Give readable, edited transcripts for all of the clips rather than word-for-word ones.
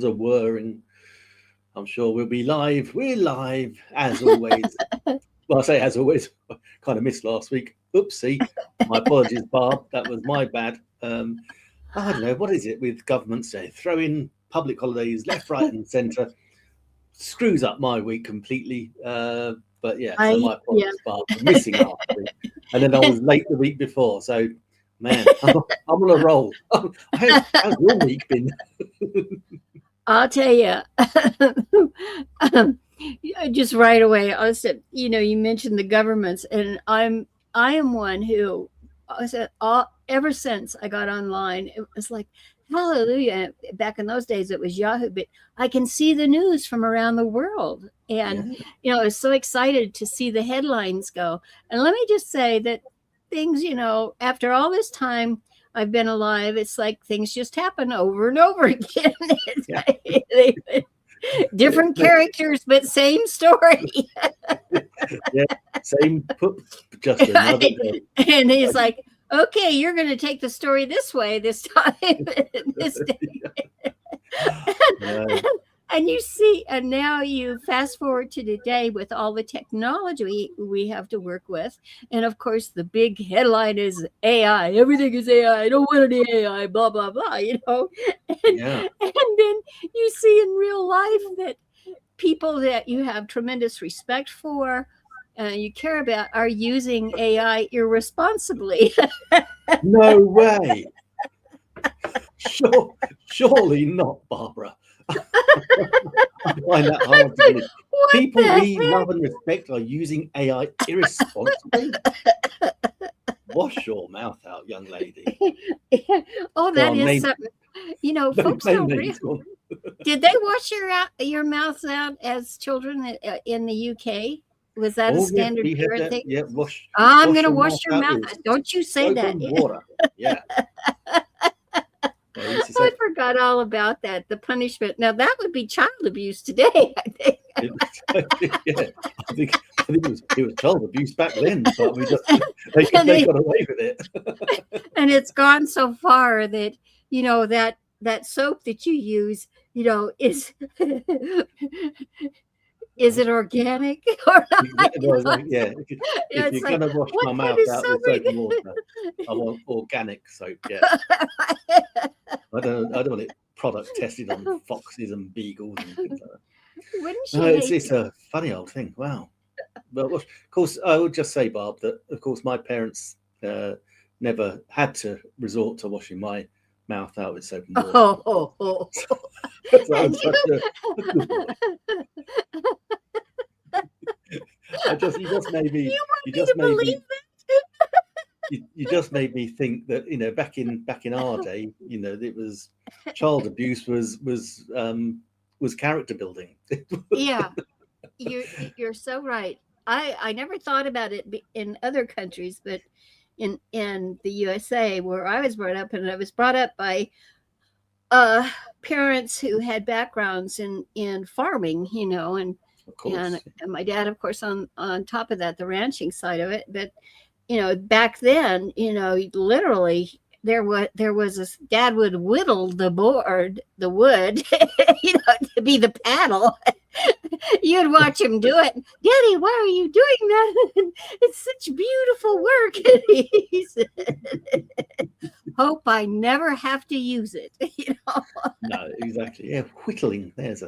systems are whirring. I'm sure we'll be live. We're live as always. Well, I say as always. Kind of missed last week. Oopsie. My apologies, Barb. That was my bad. I don't know. What is it with governments? They throw in public holidays left, right, and centre. Screws up my week completely. But yeah, so my apologies, Barb, for missing last week. And then I was late the week before. So, man, I'm on a roll. How's your week been? I'll tell you, just right away, I said, you mentioned the governments, and I am one who I said ever since I got online, it was like, hallelujah. Back in those days, it was Yahoo, but I can see the news from around the world. And, I was so excited to see the headlines go. And let me just say that things, after all this time I've been alive, it's like things just happen over and over again. Different characters, but same story. Yeah, same poop, just another day. And he's like, okay, you're going to take the story this way this time. This day. And you see, and now you fast forward to today with all the technology we have to work with. And of course, the big headline is AI. Everything is AI. I don't want any AI, blah, blah, blah, And then you see in real life that people that you have tremendous respect for, you care about, are using AI irresponsibly. No way. Surely not, Barbara. I find that hard to believe. People we love and respect are using AI irresponsibly. Wash your mouth out, young lady. That is something. Folks don't realize. Did they wash your mouths out as children in the UK? Was that a standard thing? Yeah, I'm going to wash your mouth. Don't you say that. Water. Yeah. I forgot all about that. The punishment. Now that would be child abuse today, I think. I think it was child abuse back then, but they got away with it. And it's gone so far that that soap that you use, is it organic or not? If you're going to wash my mouth out with soap and water, I want organic soap. Yeah. I don't want it product tested on foxes and beagles and things like that. It's a funny old thing. Wow. Well, of course, I would just say, Barb, that of course my parents never had to resort to washing my mouth out with soap and water. You just made me think that back in our day, it was child abuse was character building. Yeah, you're so right. I never thought about it in other countries, but in the USA where I was brought up, and I was brought up by parents who had backgrounds in farming, and my dad, of course, on top of that, the ranching side of it. But back then, literally there was a dad would whittle the wood, to be the paddle. You'd watch him do it. Daddy, why are you doing that? It's such beautiful work. He said, hope I never have to use it. No, exactly. Yeah, whittling. There's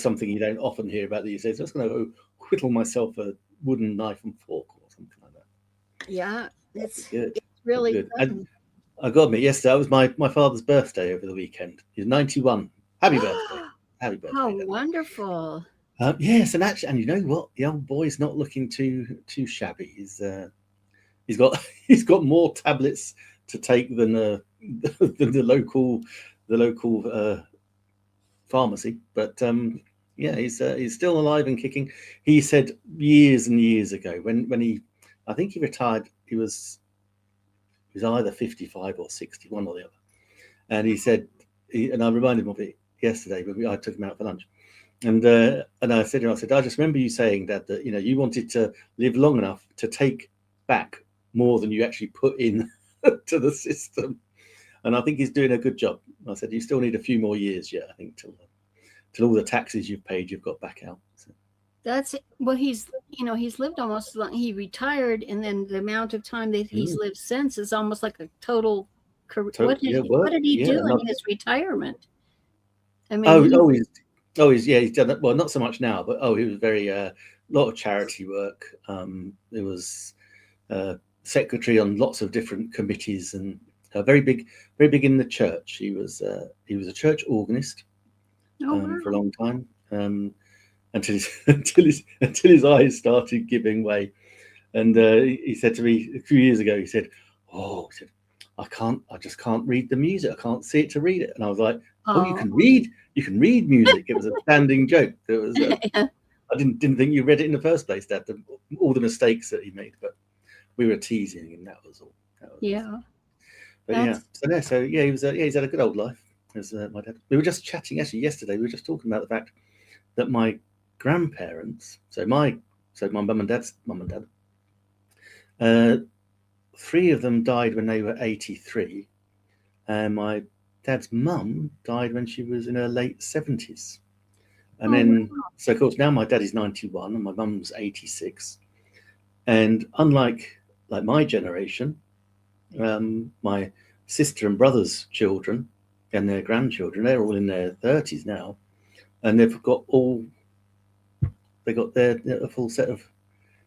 something you don't often hear about these days. I'm just going to go whittle myself a wooden knife and fork or something like that. Yeah, it's really good. And I got to admit, yesterday was my father's birthday over the weekend. He's 91. Happy birthday. Happy birthday. How wonderful. Yes, and you know what? The old boy's not looking too shabby. He's got more tablets to take than the local pharmacy, but he's still alive and kicking. He said years and years ago when I think he retired, he was either 55 or 61 or the other, and he said, and I reminded him of it yesterday, but I took him out for lunch, and I said to him, I just remember you saying, Dad, that you wanted to live long enough to take back more than you actually put in to the system. and I think he's doing a good job. I said, you still need a few more years yet, I think, till all the taxes you've paid, you've got back out. So. That's well, he's lived almost long. He retired, and then the amount of time that he's lived since is almost like a total career. What did he do in his retirement? I mean, he's done it. Well, not so much now, but he was very lot of charity work. It was secretary on lots of different committees, and very big in the church. He was a church organist for a long time, until his eyes started giving way. And he said to me a few years ago, he said, I just can't read the music. I can't see it to read it. And I was like, you can read music. It was a standing joke. It was. I didn't think you read it in the first place, Dad. All the mistakes that he made, but we were teasing him. That was all. Yeah. But he's had a good old life. As my dad. We were just chatting actually yesterday. We were just talking about the fact that my grandparents, so my mum and dad's mum and dad, 3 of them died when they were 83, and my dad's mum died when she was in her late 70s. And then, so of course now my dad is 91 and my mum's 86, and unlike my generation, my sister and brother's children and their grandchildren, they're all in their 30s now, and they've got a full set of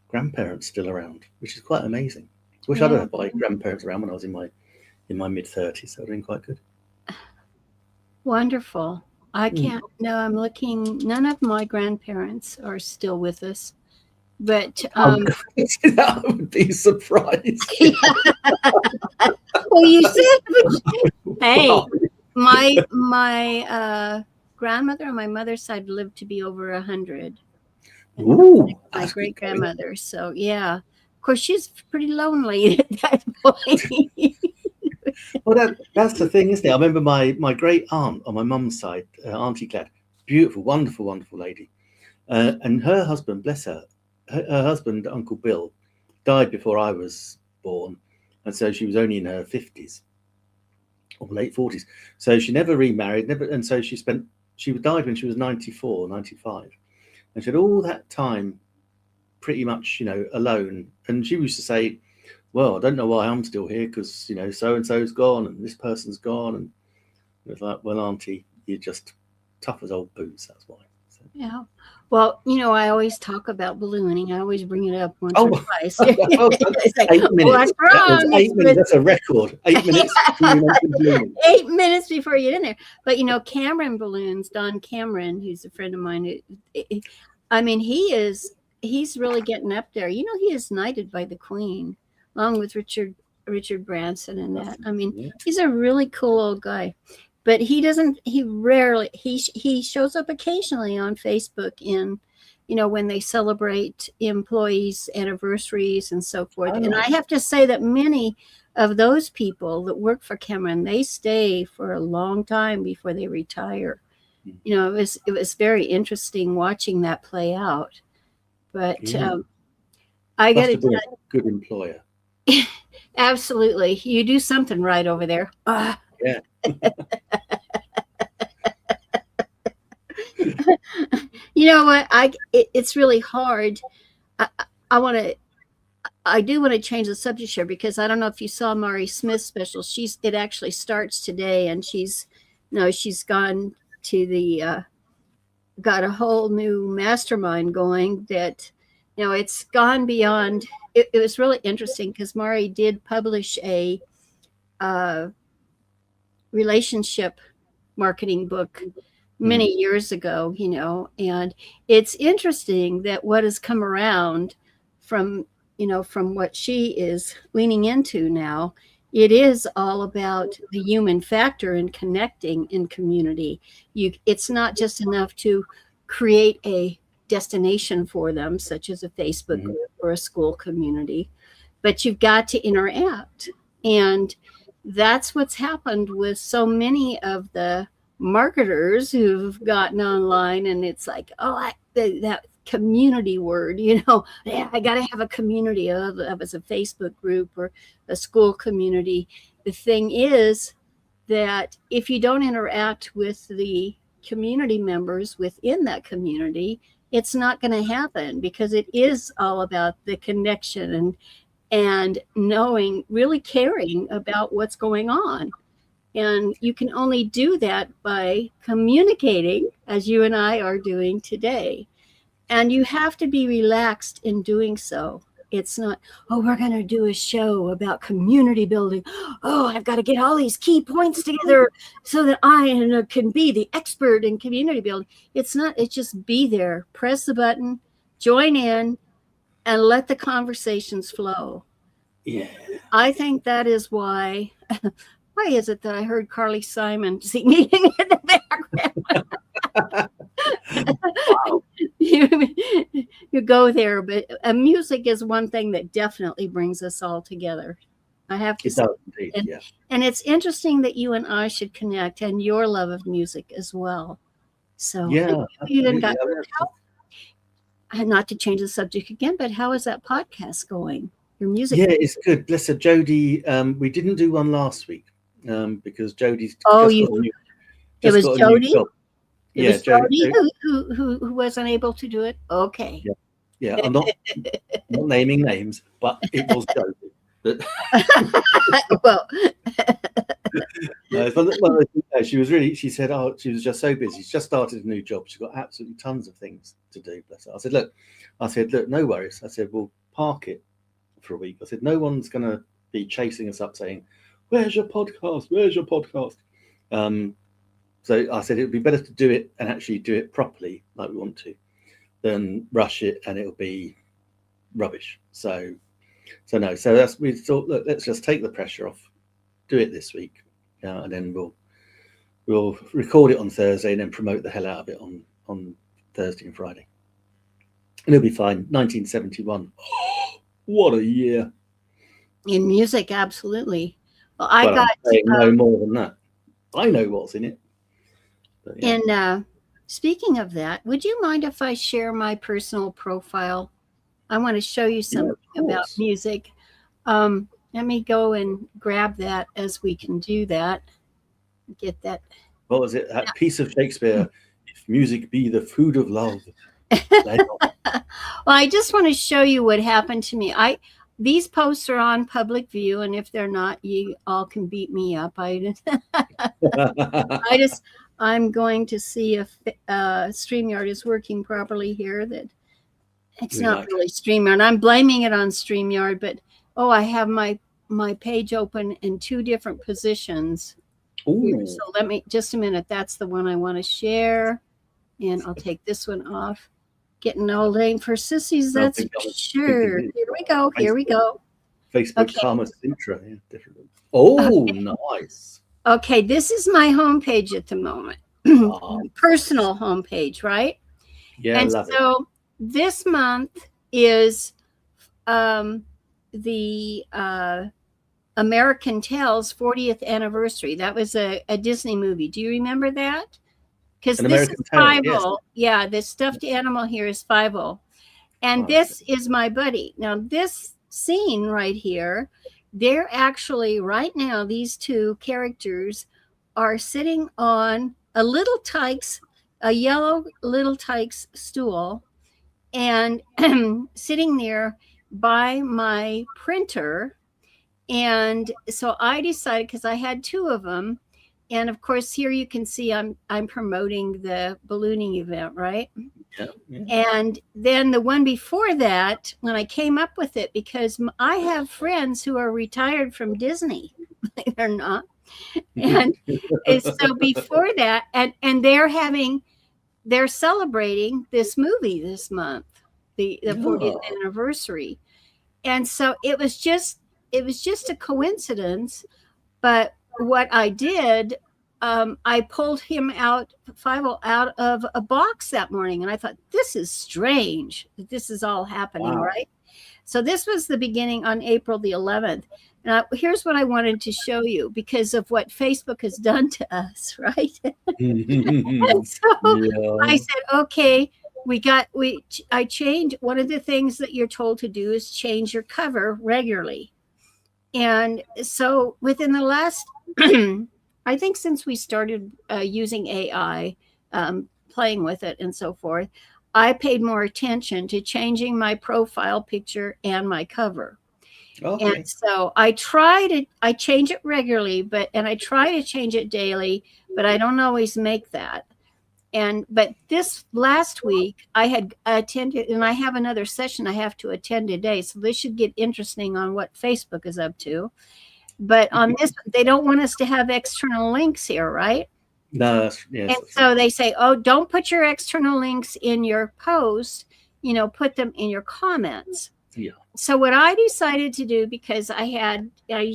grandparents still around, which is quite amazing. Wish I'd had my grandparents around when I was in my mid-30s. That would have been quite good. Wonderful. I can't. No, I'm looking. None of my grandparents are still with us, but I would be surprised. Well, you said, hey, my grandmother on my mother's side lived to be over 100. Ooh, my great grandmother. So yeah, of course she's pretty lonely at that point. Well, that's the thing, isn't it? I remember my great aunt on my mum's side, Auntie Claire, beautiful, wonderful, wonderful lady, and her husband, bless her, her husband, Uncle Bill, died before I was born, and so she was only in her 50s or late 40s. So she never remarried, and so she died when she was 94, 95. And she had all that time pretty much, alone. And she used to say, well, I don't know why I'm still here because, so-and-so's gone and this person's gone. And it was like, well, Auntie, you're just tough as old boots. That's why. So. Yeah. Well, I always talk about ballooning. I always bring it up once or twice. 8 minutes. Wrong. 8 minutes. That's a record. 8 minutes. 8 minutes before you get in there. But, Cameron Balloons, Don Cameron, who's a friend of mine, he's really getting up there. He is knighted by the Queen, along with Richard Branson and that. He's a really cool old guy. But he shows up occasionally on Facebook when they celebrate employees' anniversaries and so forth. And I have to say that many of those people that work for Cameron, they stay for a long time before they retire. It was very interesting watching that play out. But I got to tell you, good employer. Absolutely. You do something right over there. Yeah. You know what? It's really hard. I do want to change the subject here because I don't know if you saw Mari Smith's special. It actually starts today, and she's gone to got a whole new mastermind going that, it's gone beyond. It was really interesting because Mari did publish a relationship marketing book many years ago, and it's interesting that what has come around from what she is leaning into now, it is all about the human factor in connecting in community. It's not just enough to create a destination for them, such as a Facebook group or a school community, but you've got to interact. And that's what's happened with so many of the marketers who've gotten online, and it's like, that community word, I got to have a community of as a Facebook group or a school community. The thing is, that if you don't interact with the community members within that community, it's not going to happen, because it is all about the connection and knowing, really caring about what's going on. And you can only do that by communicating, as you and I are doing today. And you have to be relaxed in doing so. It's not, oh, we're going to do a show about community building. Oh, I've got to get all these key points together so that I can be the expert in community building. It's not, it's just be there, press the button, join in, and let the conversations flow. Yeah. I think that is why is it that I heard Carly Simon singing in the background? Wow. You go there, but music is one thing that definitely brings us all together. I have to say. Indeed, and it's interesting that you and I should connect, and your love of music as well. So yeah, you then got not to change the subject again, but how is that podcast going? Your music? Yeah, it's good. Bless her, Jody. We didn't do one last week because Jody's. It was Jody. It was Jody who was unable to do it. Okay. Yeah. I'm not naming names, but it was Jody. Well, she was really. She said, "Oh, she was just so busy. She's just started a new job. She's got absolutely tons of things to do." Bless her. I said, "Look, no worries." I said, "We'll park it for a week." I said, "No one's going to be chasing us up saying, 'Where's your podcast? Where's your podcast?'" So I said it would be better to do it and actually do it properly, like we want to, than rush it and it'll be rubbish. So we thought, look, let's just take the pressure off, do it this week, and then we'll record it on Thursday and then promote the hell out of it on Thursday and Friday, and it'll be fine. 1971. Oh, what a year in music, absolutely. Well, no more than that. I know what's in it. But, yeah. And speaking of that, would you mind if I share my personal profile? I want to show you something about music. Let me go and grab that as we can do that. Get that. What was it? That piece of Shakespeare, "If music be the food of love." Well, I just want to show you what happened to me. These posts are on public view, and if they're not, you all can beat me up. I'm going to see if StreamYard is working properly here. That it's not really StreamYard. I'm blaming it on StreamYard, but I have my page open in two different positions. Ooh. So let me just a minute. That's the one I want to share, and I'll take this one off. Getting old ain't for sissies, that's for sure. Here we go. Facebook Karma Sintra. Yeah, different. Oh, okay. Nice. Okay, this is my homepage at the moment. Personal homepage, right? Yeah, and love so this month is the American Tales 40th anniversary. That was a Disney movie. Do you remember that? Because this is Five-O. Yeah, the stuffed animal here is Five-O. And this is my buddy. Now, this scene right here, they're actually, right now, these two characters are sitting on a yellow Little Tikes stool, and sitting there by my printer. And so I decided, because I had two of them, and of course, here you can see I'm promoting the ballooning event, right? Yeah. And then the one before that, when I came up with it, because I have friends who are retired from Disney, believe it or not. And so before that, and they're celebrating this movie this month, the 40th anniversary. And so it was just a coincidence, but what I did, I pulled him out of a box that morning, and I thought, this is strange that this is all happening, right? So this was the beginning on April the 11th. Now, here's what I wanted to show you because of what Facebook has done to us, right? And so I said, okay, I changed. One of the things that you're told to do is change your cover regularly. And so within the last, I I think since we started using AI, playing with it and so forth, I paid more attention to changing my profile picture and my cover. And Okay. so I change it regularly, and I try to change it daily, but I don't always make that. But this last week I had attended, and I have another session I have to attend today. So this should get interesting on what Facebook is up to. But on this, they don't want us to have external links here, right? No, yes. And so they say, oh, don't put your external links in your post, put them in your comments. Yeah. So what I decided to do, because I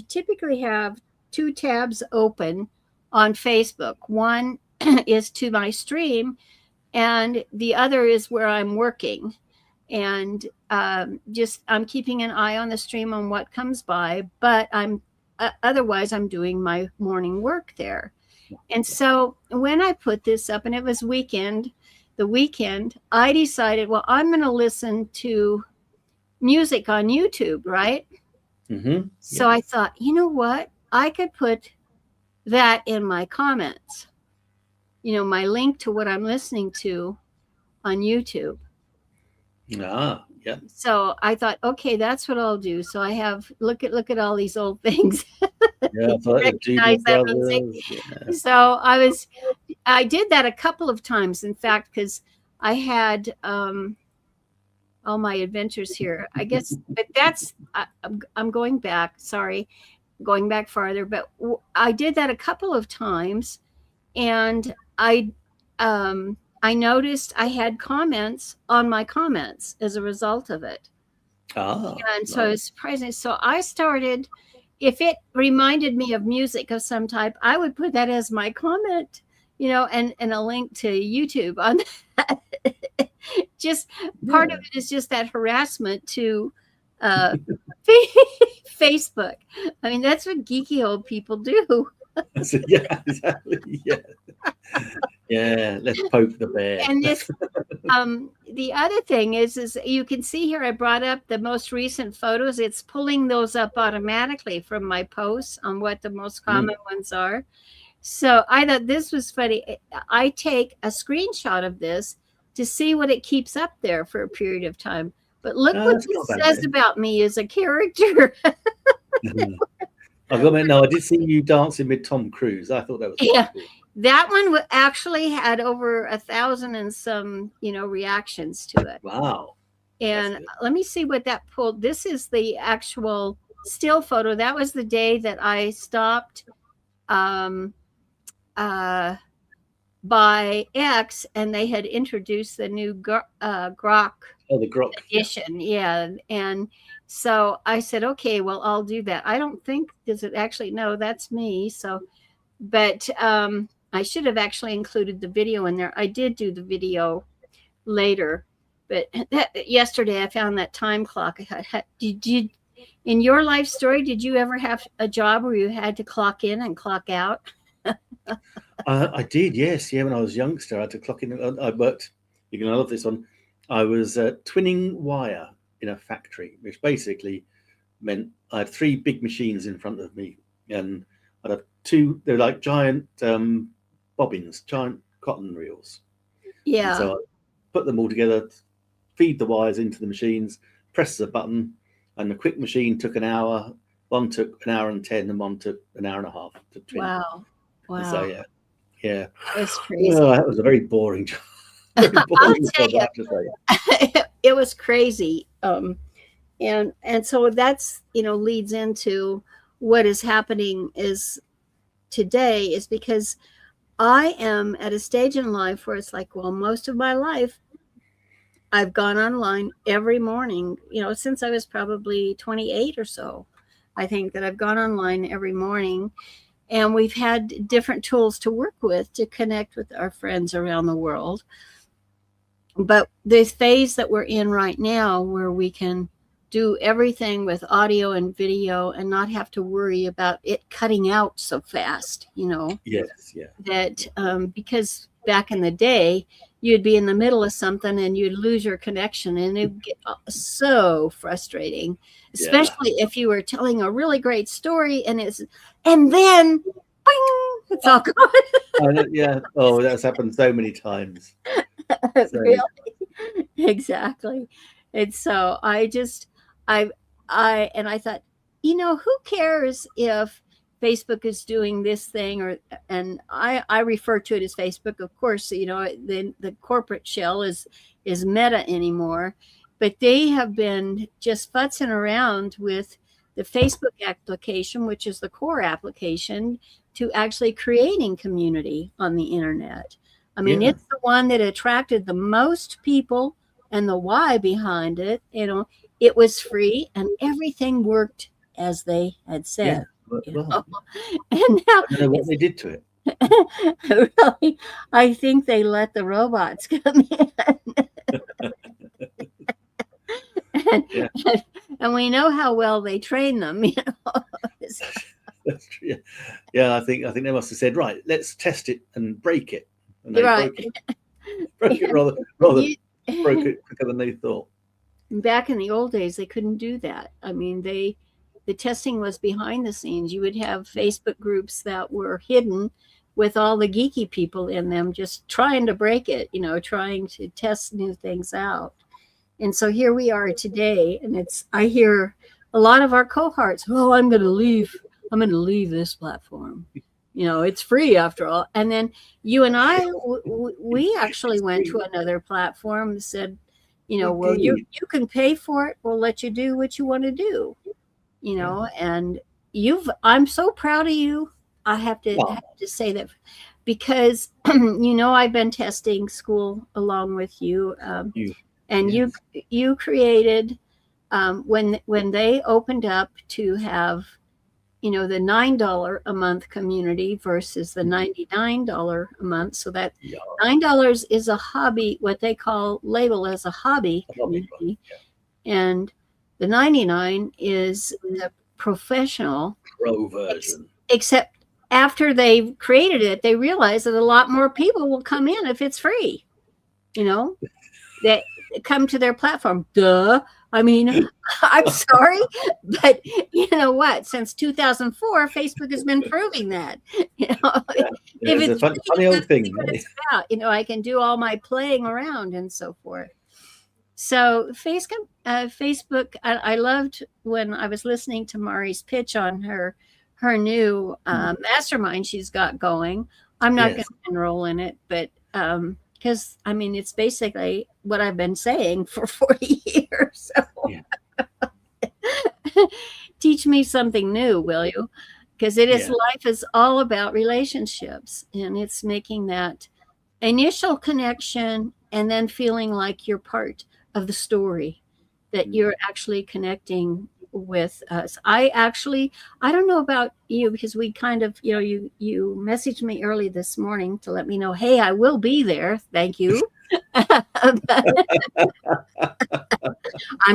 typically have 2 tabs open on Facebook. One is to my stream, and the other is where I'm working. And I'm keeping an eye on the stream on what comes by, but otherwise I'm doing my morning work there. And so when I put this up, and it was the weekend, I decided, well, I'm going to listen to music on YouTube, right? Mm-hmm. So I thought, you know what? I could put that in my comments, my link to what I'm listening to on YouTube. Yeah. So I thought, okay, that's what I'll do. So I have look at all these old things. Yeah, Recognize that music. Yeah. So I did that a couple of times, in fact, because I had all my adventures here, I guess. But I'm going back. Sorry, going back farther. But I did that a couple of times, and I noticed I had comments on my comments as a result of it. And so it was surprising. So I started, if it reminded me of music of some type, I would put that as my comment, and a link to YouTube on that. Just part of it is just that harassment to Facebook. I mean, that's what geeky old people do. Yeah, exactly. Yeah. Yeah, let's poke the bear. And this, the other thing is you can see here, I brought up the most recent photos. It's pulling those up automatically from my posts on what the most common ones are. So I thought this was funny. I take a screenshot of this to see what it keeps up there for a period of time. But look what it says about me as a character. I've got to admit, no, I did see you dancing with Tom Cruise. I thought that was cool. That one actually had over 1,000 and some, reactions to it. Wow. And let me see what that pulled. This is the actual still photo. That was the day that I stopped by X, and they had introduced the new Grok. The Grok edition. Yeah. And so I said, okay, well, I'll do that. I don't think, does it actually? No, that's me. So, but I should have actually included the video in there. I did do the video later, but yesterday I found that time clock. Did you, in your life story, did you ever have a job where you had to clock in and clock out? I did, yes. Yeah, when I was a youngster, I had to clock in. I worked, you're going to love this one. I was twinning wire in a factory, which basically meant I had 3 big machines in front of me, and I'd have 2, they're like giant bobbins, giant cotton reels. Yeah. And so I put them all together, feed the wires into the machines, press the button, and the quick machine took an hour. One took an hour and 10, and one took an hour and a half to twin. Wow. And so yeah. That was crazy. That was a very boring job. I'll tell you, it was crazy. And so that's, leads into what is happening is today is because I am at a stage in life where it's like, well, most of my life I've gone online every morning, since I was probably 28 or so. I think that I've gone online every morning, and we've had different tools to work with to connect with our friends around the world. But this phase that we're in right now, where we can do everything with audio and video and not have to worry about it cutting out so fast, Yes, yeah. That because back in the day, you'd be in the middle of something and you'd lose your connection, and it'd get so frustrating, especially if you were telling a really great story and then bing, It's all gone. Yeah. Oh, that's happened so many times. So Really? Exactly. And so I, and I thought, who cares if Facebook is doing this thing and I refer to it as Facebook, of course, the corporate shell is Meta anymore, but they have been just futzing around with the Facebook application, which is the core application, to actually creating community on the internet. I mean, yeah, it's the one that attracted the most people, and the why behind it, it was free and everything worked as they had yeah. said. Well, And now I don't know what they did to it. really, I think they let the robots come in. and, Yeah, and we know how well they train them. that's true. Yeah, I think they must have said, right, let's test it and break it, and they Right. broke it rather You- broke it quicker than they thought. Back in the old days, they couldn't do that. I mean, the testing was behind the scenes. You would have Facebook groups that were hidden with all the geeky people in them, just trying to break it, trying to test new things out. And so here we are today, and I hear a lot of our cohorts, oh, I'm going to leave this platform. It's free after all. And then you and I, we actually went to another platform and said, well, you can pay for it. We'll let you do what you want to do, and I'm so proud of you. I have to say that because, I've been testing school along with you. And yes. you created, when they opened up to have, the $9 a month community versus the $99 a month. So that $9 is a hobby, what they label as a hobby community. And the 99 is the professional Pro version. Except after they've created it, they realize that a lot more people will come in if it's free, that come to their platform. Duh. I mean, I'm sorry, but you know what? Since 2004, Facebook has been proving that. If it's a funny old thing. What it's about. I can do all my playing around and so forth. So Facebook, I loved when I was listening to Mari's pitch on her new mastermind she's got going. I'm not going to enroll in it, but because it's basically what I've been saying for 40 years. So teach me something new, will you? Because life is all about relationships, and it's making that initial connection and then feeling like you're part of the story, that you're actually connecting with us. I don't know about you, because we kind of, you messaged me early this morning to let me know, hey, I will be there. Thank you. I'm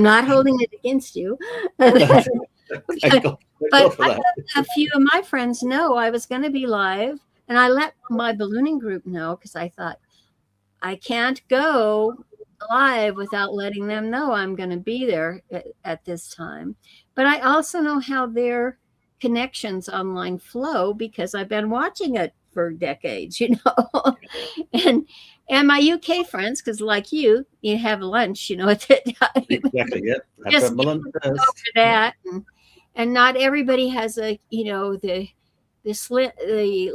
not holding it against you. But a few of my friends know I was going to be live, and I let my ballooning group know, because I thought I can't go live without letting them know I'm going to be there at this time. But I also know how their connections online flow, because I've been watching it for decades, and my UK friends, because like you have lunch, at that time. Exactly. Yeah. Just over that, and not everybody has the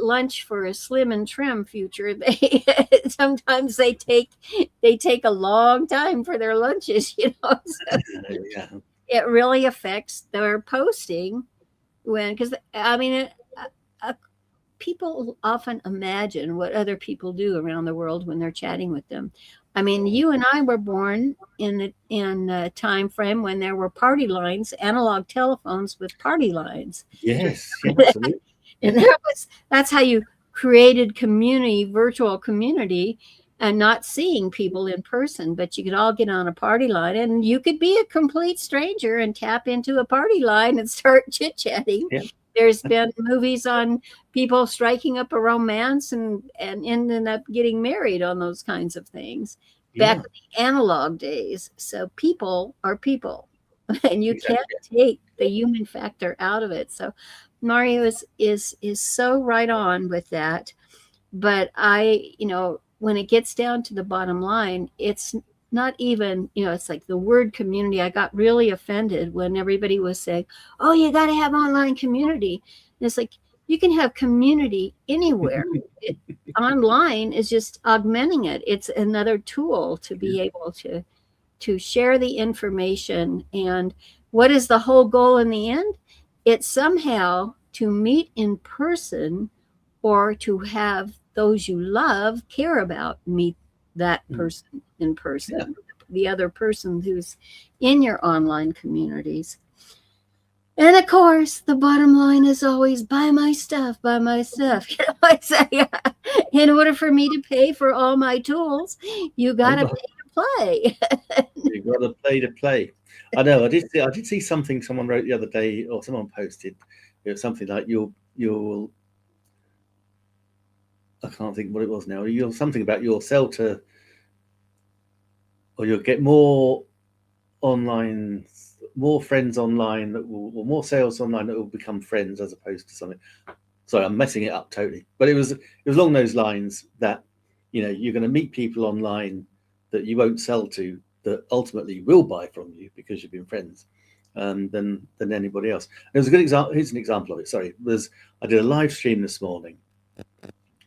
lunch for a slim and trim future. They sometimes they take a long time for their lunches, So it really affects their posting because people often imagine what other people do around the world when they're chatting with them. You and I were born in a time frame when there were party lines, analog telephones with party lines. Yes, absolutely. And that's how you created community, virtual community, and not seeing people in person, but you could all get on a party line, and you could be a complete stranger and tap into a party line and start chit-chatting. Yeah. There's been movies on people striking up a romance and ending up getting married on those kinds of things back in the analog days. So people are people, and you can't take the human factor out of it. So Mario is so right on with that. But when it gets down to the bottom line, it's not even, it's like the word community. I got really offended when everybody was saying, oh, you got to have online community. And it's like, you can have community anywhere. Online is just augmenting it. It's another tool to be able to share the information. And what is the whole goal in the end? It's somehow to meet in person, or to have those you love, care about, meet that person in person, the other person who's in your online communities. And of course, the bottom line is always buy my stuff, buy my stuff. I say, in order for me to pay for all my tools, you got to pay to play. You got to play to play. I know. I did see something someone wrote the other day, or someone posted. It was something like you'll. I can't think what it was now. You'll something about you'll sell to, or you'll get more online, more friends online that will, or more sales online that will become friends, as opposed to something. Sorry, I'm messing it up totally. But it was along those lines that you're going to meet people online that you won't sell to, that ultimately will buy from you because you've been friends, than anybody else. There was a good example. Here's an example of it. Sorry, I did a live stream this morning,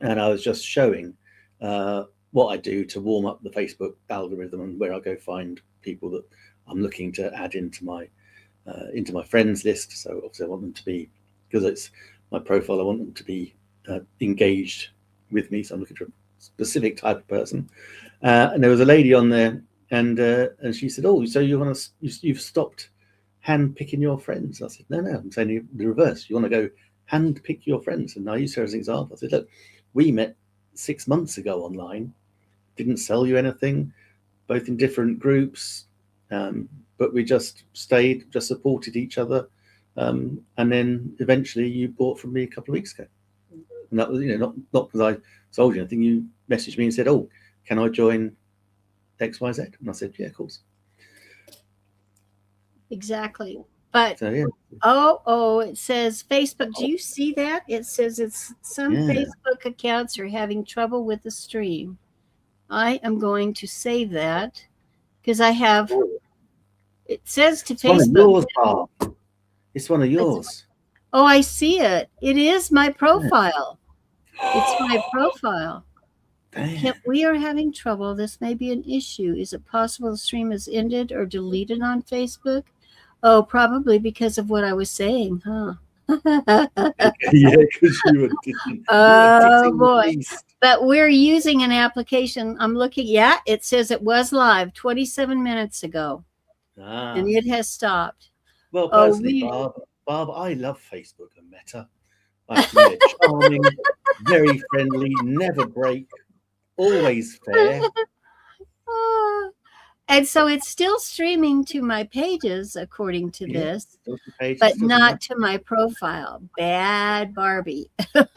and I was just showing what I do to warm up the Facebook algorithm and where I go find people that I'm looking to add into my friends list. So obviously I want them to be, because it's my profile, I want them to be engaged with me. So I'm looking for a specific type of person. And there was a lady on there, and she said, "Oh, so you've stopped hand picking your friends?" I said, "No, I'm saying the reverse. You want to go hand pick your friends." And I used her as an example. I said, "Look, we met 6 months ago online, didn't sell you anything, both in different groups, but we just stayed, just supported each other, and then eventually you bought from me a couple of weeks ago." And that was, not because I sold you anything. You messaged me and said, "Oh, can I join XYZ?" And I said, "Yeah, of course." Exactly. But So yeah. it says Facebook. Do you see that? It says some Facebook accounts are having trouble with the stream. I am going to save that because I have. It says to It's Facebook. one of yours, Barb. It's one of yours. Oh, I see it. It is my profile. It's my profile. We are having trouble. This may be an issue. Is it possible the stream is ended or deleted on Facebook? Oh, probably because of what I was saying, huh? Yeah, because you were dissing. Oh boy! But we're using an application. I'm looking. Yeah, it says it was live 27 minutes ago, and it has stopped. Well, personally, Barb, I love Facebook and Meta. I think they're charming, very friendly, never break, always fair. And so it's still streaming to my pages, according to this, but not to my profile. Bad Barbie. Bad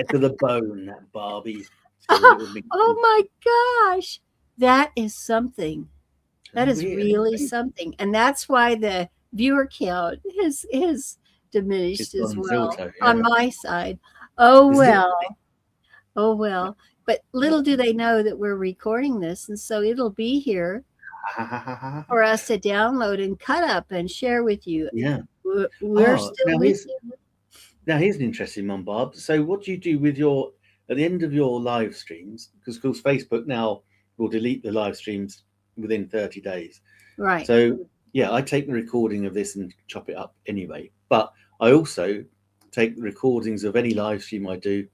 to the bone, that Barbie. Oh my gosh. That is something. That is really something. And that's why the viewer count is diminished as well on my side. Oh, well. Oh, well. But little do they know that we're recording this, and so it'll be here for us to download and cut up and share with you. Yeah. We're still with you. Now, here's an interesting one, Barb. So what do you do with at the end of your live streams? Because, of course, Facebook now will delete the live streams within 30 days. Right. So, yeah, I take the recording of this and chop it up anyway. But I also take the recordings of any live stream I do.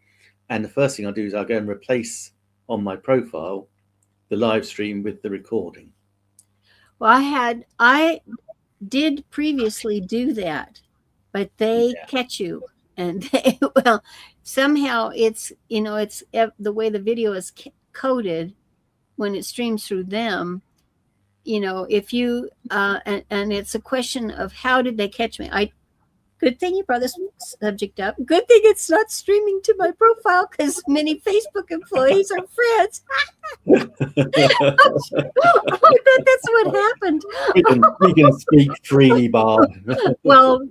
And the first thing I do is I go and replace on my profile the live stream with the recording. Well, I did previously do that, but they catch you, and somehow it's the way the video is coded when it streams through them. If you and it's a question of how did they catch me? I Good thing you brought this subject up. Good thing it's not streaming to my profile because many Facebook employees are friends. I bet that's what happened. we can speak freely, Barb. Well,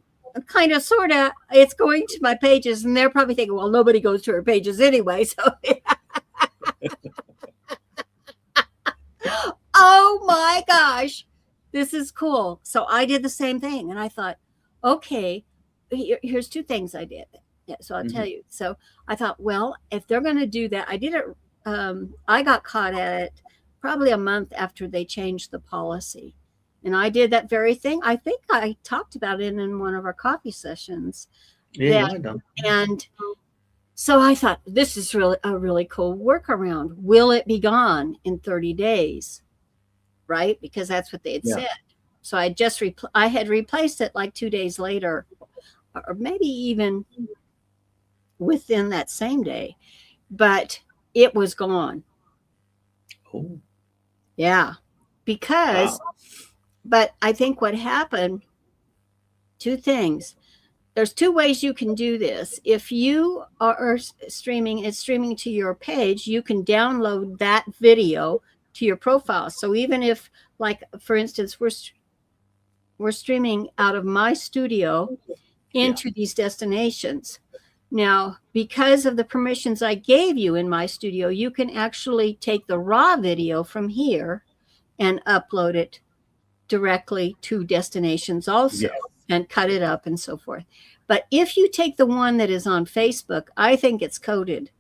kind of, sort of. It's going to my pages, and they're probably thinking, well, nobody goes to her pages anyway. So, oh my gosh, this is cool. So I did the same thing, and I thought, okay, here's two things I did. Yeah, so I'll tell you. So I thought, well, if they're going to do that, I did it. I got caught at it probably a month after they changed the policy. And I did that very thing. I think I talked about it in one of our coffee sessions. Yeah, I know. And so I thought, this is really a really cool workaround. Will it be gone in 30 days? Right? Because that's what they had said. So I just I had replaced it like 2 days later, or maybe even within that same day, but it was gone. Oh. Yeah. Because, but I think what happened, two things. There's two ways you can do this. If you are streaming, it's streaming to your page, you can download that video to your profile. So even if, like, for instance, we're streaming out of my studio into these destinations. Now, because of the permissions I gave you in my studio, you can actually take the raw video from here and upload it directly to destinations also, and cut it up and so forth. But if you take the one that is on Facebook, I think it's coded.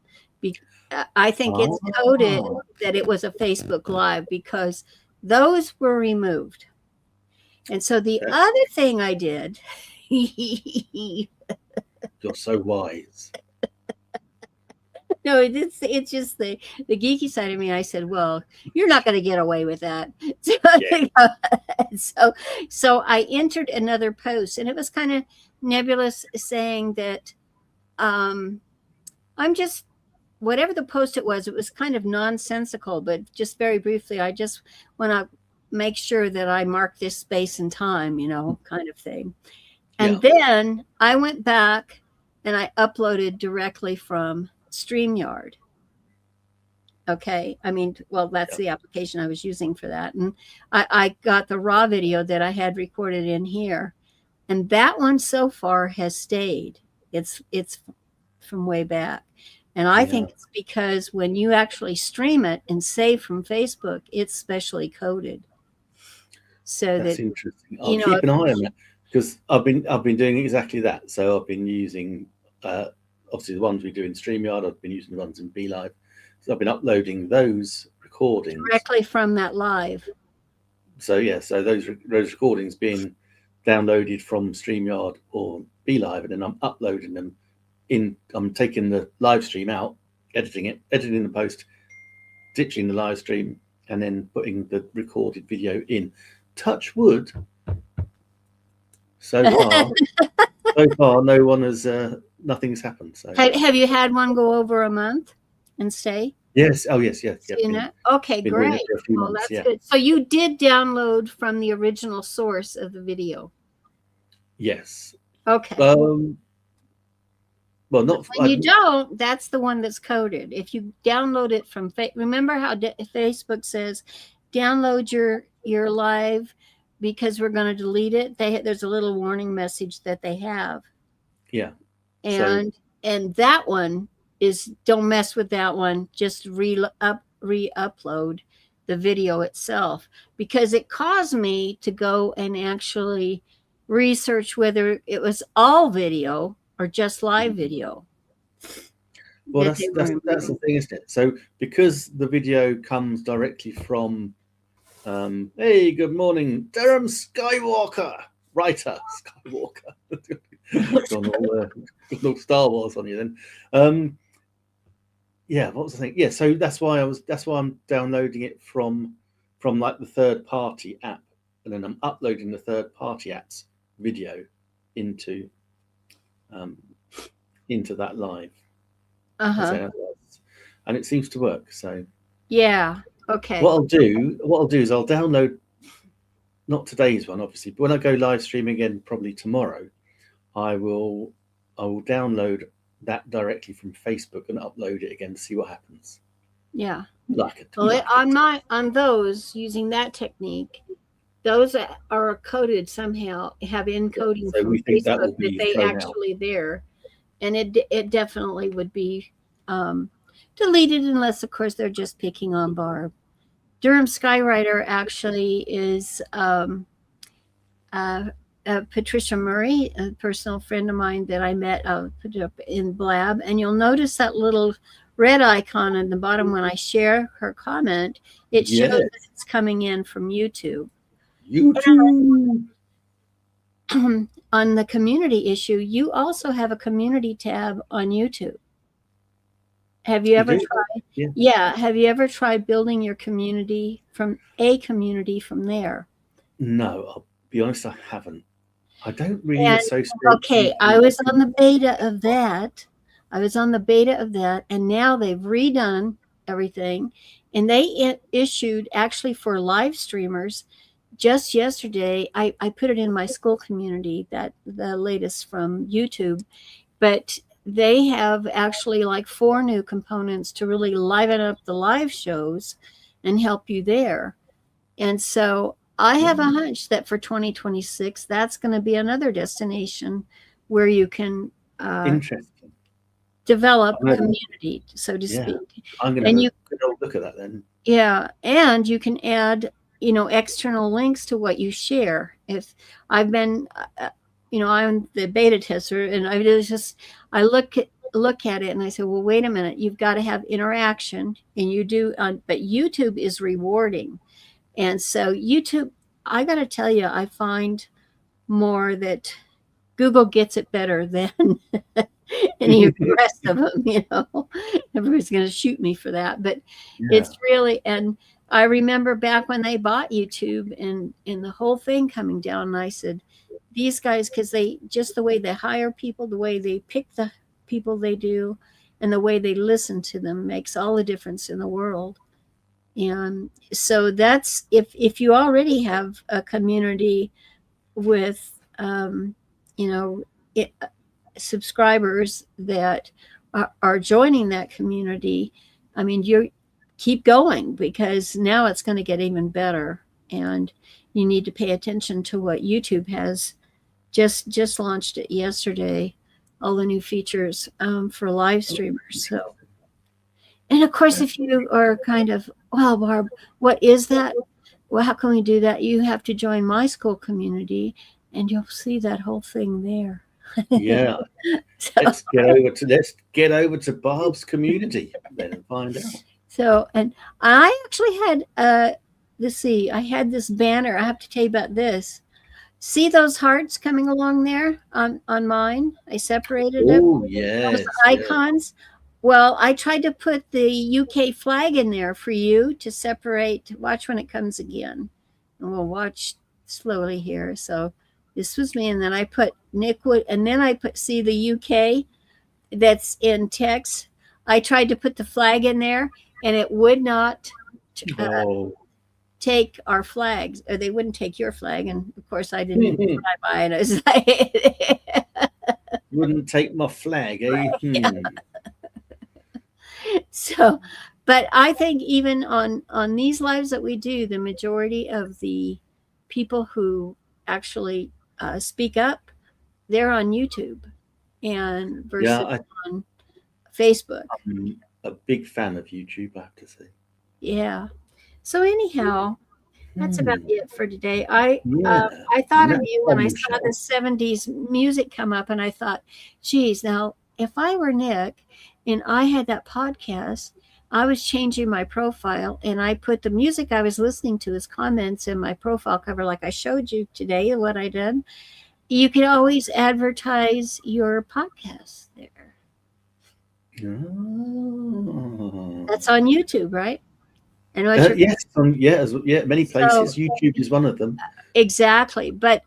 I think it's coded that it was a Facebook Live, because those were removed. And so the other thing I did, you're so wise. No, it's just the geeky side of me. I said, well, you're not going to get away with that. So I entered another post, and it was kind of nebulous, saying that I'm just, whatever the post it was kind of nonsensical, but just very briefly, I just want to make sure that I mark this space and time, kind of thing. And then I went back and I uploaded directly from StreamYard. Okay. I mean, well, that's the application I was using for that. And I got the raw video that I had recorded in here. And that one so far has stayed. It's from way back. And I think it's because when you actually stream it and save from Facebook, it's specially coded. So that's interesting. I'll keep an eye on that, because I've been doing exactly that. So I've been using obviously the ones we do in StreamYard. I've been using the ones in BeLive. So I've been uploading those recordings directly from that live. So so those recordings being downloaded from StreamYard or BeLive, and then I'm uploading them in. I'm taking the live stream out, editing the post, ditching the live stream, and then putting the recorded video in. Touch wood. So far, no one has. Nothing's happened. So have you had one go over a month and stay? Yes. Oh, yes. Okay, great. Well, that's good. So you did download from the original source of the video. Yes. Okay. Well, not when you don't. That's the one that's coded. If you download it from, remember how Facebook says, download your live because we're going to delete it. There's a little warning message that they have. Yeah. And that one is, don't mess with that one. Just re-upload the video itself, because it caused me to go and actually research whether it was all video or just live video. Well, that's the thing, isn't it? So because the video comes directly from, hey, good morning, Durham Skywalker, writer Skywalker. Got Star Wars on you then. What was the thing? So that's why I'm downloading it from like the third party app, and then I'm uploading the third party app's video into that live. And it seems to work. So okay. What I'll do is I'll download, not today's one obviously, but when I go live stream again probably tomorrow, I will download that directly from Facebook and upload it again to see what happens. Yeah. Like it. Well, on those using that technique, those are coded somehow, have encoding So from we think that Facebook will that be they thrown out. actually there, and it definitely would be um, deleted unless, of course, they're just picking on Barb. Durham Skywriter actually is uh, Patricia Murray, a personal friend of mine that I met put up in Blab, and you'll notice that little red icon at the bottom when I share her comment. It shows Yes. that it's coming in from YouTube. YouTube. On the community issue, you also have a community tab on YouTube. Have you We ever do. tried? Yeah. Yeah. Have you ever tried building your community from there? No, I'll be honest, I haven't. I don't really And associate okay, I YouTube was with on the beta of that. And now they've redone everything. And they issued actually for live streamers just yesterday. I put it in my school community, that the latest from YouTube, but they have actually like 4 new components to really liven up the live shows and help you there. And so I have a hunch that for 2026, that's going to be another destination where you can interesting. develop community, so to speak. I'm going to have a good old look at that then. Yeah, and you can add, external links to what you share. If I've been, I'm the beta tester, and I look at it and I say, well, wait a minute, you've got to have interaction, and you do, but YouTube is rewarding. And so YouTube, I got to tell you, I find more that Google gets it better than any of the rest of them. Everybody's going to shoot me for that, but it's really, and I remember back when they bought YouTube and the whole thing coming down, and I said, these guys, because just the way they hire people, the way they pick the people they do, and the way they listen to them makes all the difference in the world. And so that's, if you already have a community with subscribers that are joining that community, I mean, you keep going, because now it's going to get even better, and you need to pay attention to what YouTube has just launched it yesterday, all the new features for live streamers. So, and of course, if you are kind of, well, Barb, what is that? Well, how can we do that? You have to join my school community, and you'll see that whole thing there. Yeah. So, let's get over to Barb's community then and find out. So, and I actually had let's see, I had this banner. I have to tell you about this. See those hearts coming along there on mine? I separated them. Oh, yes. Those icons. Yeah. Well, I tried to put the UK flag in there for you to separate. Watch when it comes again. And we'll watch slowly here. So this was me. And then I put Nick Wood. And then I see the UK that's in text. I tried to put the flag in there, and it would not take our flags. Or they wouldn't take your flag. And, of course, I didn't even try by it. I was like, wouldn't take my flag, eh? Yeah. So, but I think even on these lives that we do, the majority of the people who actually speak up, they're on YouTube and versus on Facebook. I'm a big fan of YouTube, I have to say. Yeah. So anyhow, that's about it for today. I thought of you when I saw the 70s music come up, and I thought, geez, now if I were Nick and I had that podcast, I was changing my profile, and I put the music I was listening to as comments in my profile cover, like I showed you today, what I did. You can always advertise your podcast there. Oh. That's on YouTube, right? And yes, many places. So, YouTube is one of them. Exactly. But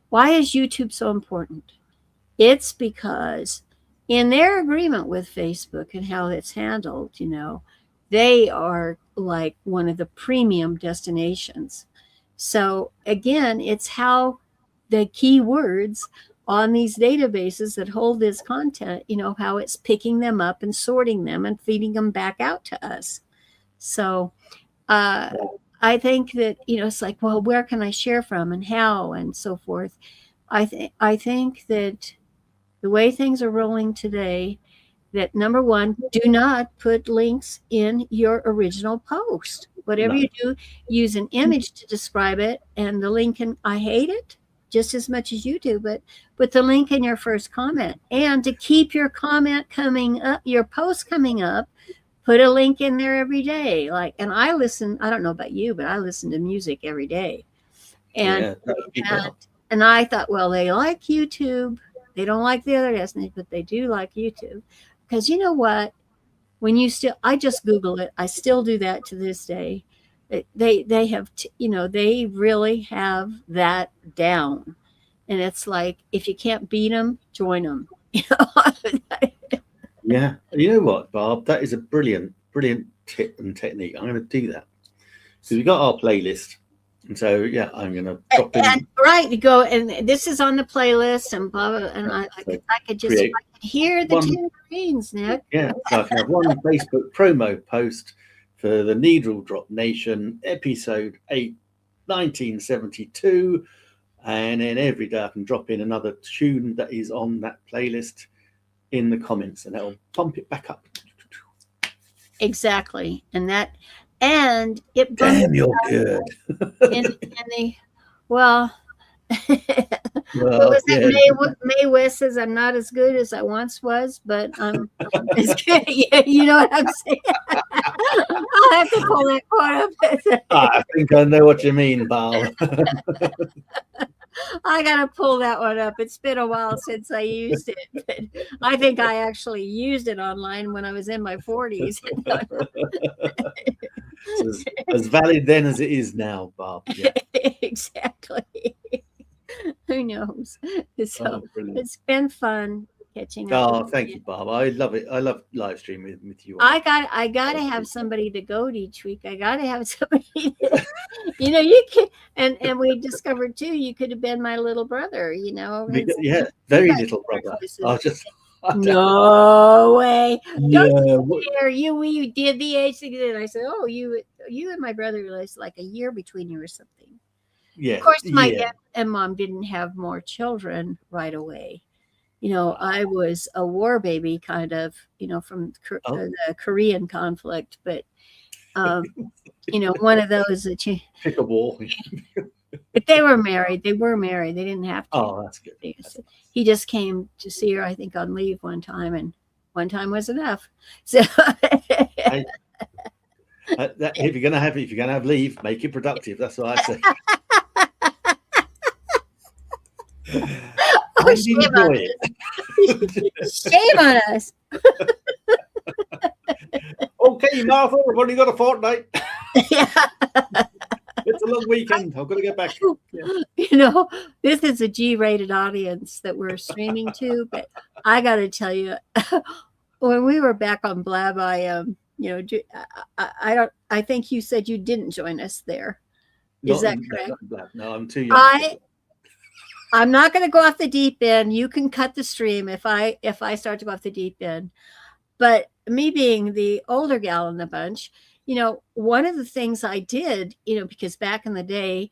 why is YouTube so important? It's because in their agreement with Facebook and how it's handled, they are like one of the premium destinations. So again, it's how the keywords on these databases that hold this content, how it's picking them up and sorting them and feeding them back out to us. So I think that, it's like, well, where can I share from and how and so forth. I think that the way things are rolling today, that number one, do not put links in your original post. Whatever you do, use an image to describe it, and the link I hate it just as much as you do, but put the link in your first comment. And to keep your comment coming up, your post coming up, put a link in there every day. And I don't know about you, but I listen to music every day. And I thought, well, they like YouTube. They don't like the other destinies, but they do like YouTube. Because you know what? I just Google it. I still do that to this day. They have, they really have that down. And it's like, if you can't beat them, join them. Yeah. You know what, Barb? That is a brilliant tip and technique. I'm going to do that. So we've got our playlist. And so, yeah, I'm going to drop in. Right, you go, and this is on the playlist, and blah, blah, and I could hear the two screens, Nick. Yeah, so I can have one Facebook promo post for the Needle Drop Nation, episode 8, 1972, and then every day I can drop in another tune that is on that playlist in the comments, and that'll pump it back up. Exactly, and it damn, you're good. What was that? May West says, I'm not as good as I once was, but I'm as good. Yeah, you know what I'm saying? I'll have to pull that quote up. I think I know what you mean, Barb. I gotta pull that one up. It's been a while since I used it, but I think I actually used it online when I was in my 40s. as valid then as it is now, Barb. Yeah. Exactly. Who knows? So it's been fun catching up. Oh, thank you, Barb. I love it. I love live streaming with you. I gotta have somebody to go to each week. I gotta have somebody. You can, and we discovered too. You could have been my little brother. Yeah, very little brother. No way. Don't care. You did the age thing. And I said, oh, you and my brother was like a year between you or something. Yeah. Of course, my dad and mom didn't have more children right away. I was a war baby, kind of, from the Korean conflict. But, one of those that you pick a war. But they were married. They didn't have to. Oh, that's good. He just came to see her, I think, on leave one time, and one time was enough. So, if you're gonna have leave, make it productive. That's what I say. Oh, shame on us. Okay, Martha, we've only got a fortnight. Yeah. It's a long weekend. I've got to get back. Yeah. This is a G-rated audience that we're streaming to, but I got to tell you, when we were back on Blab, I think you said you didn't join us there. Is that correct? No, I'm too young. I'm not going to go off the deep end. You can cut the stream if I start to go off the deep end. But me being the older gal in the bunch, one of the things I did, because back in the day,